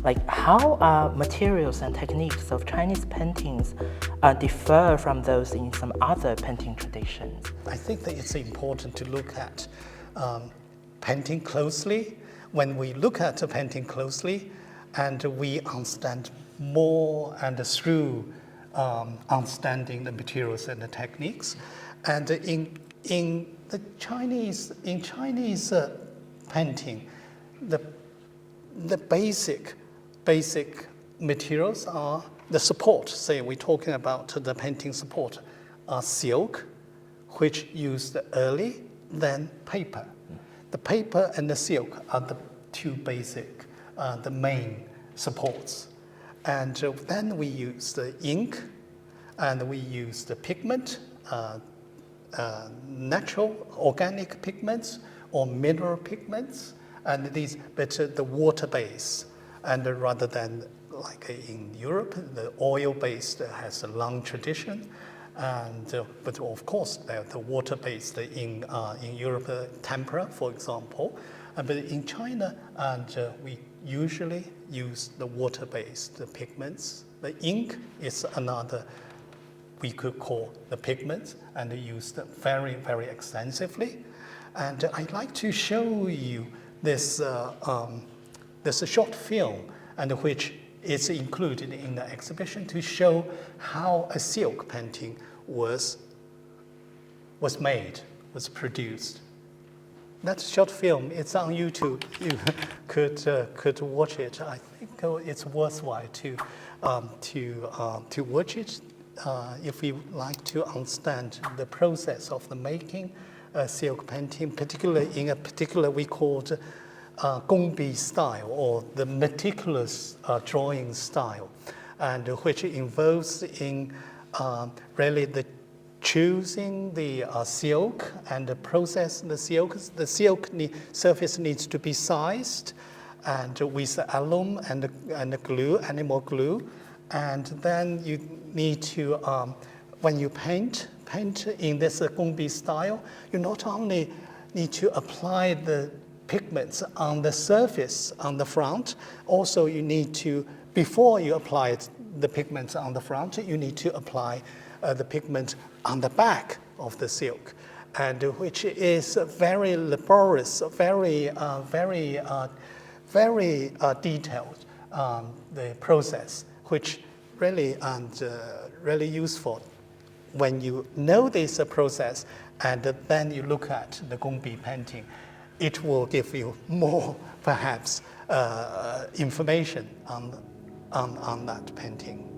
like how materials and techniques of Chinese paintings differ from those in some other painting traditions? I think that it's important to look at painting closely. When we look at a painting closely, and we understand more and through understanding the materials and the techniques, and in Chinese painting, the basic materials are the support. Say we're talking about the painting support are silk, which used early, then paper. The paper and the silk are the two basic, the main supports. And then we use the ink, and we use the pigment, natural organic pigments or mineral pigments, and these, but the water base, and rather than like in Europe, the oil-based has a long tradition, and but of course the water-based in Europe, tempera, for example, but in China, and we usually use the water-based pigments. The ink is another we could call the pigments, and used very, very extensively. And I'd like to show you this short film, and which is included in the exhibition to show how a silk painting was made, was produced. That short film, it's on YouTube. You could watch it. I think it's worthwhile to watch it if we like to understand the process of the making silk painting, particularly in a particular we called 𝗃𝗲𝗁 style, or the meticulous drawing style, and which involves in really the choosing the silk and the process the silk. The silk surface needs to be sized, and with alum and glue, animal glue, and then you need to when you paint in this 𝗃𝗲𝗁 style, you not only need to apply the pigments on the surface on the front, also you need to, before you apply the pigments on the front, you need to apply the pigment on the back of the silk, and which is very laborious, very detailed, the process, which really really useful. When you know this process, and then you look at the 𝗃𝗲𝗁 painting, it will give you more, perhaps, information on that painting.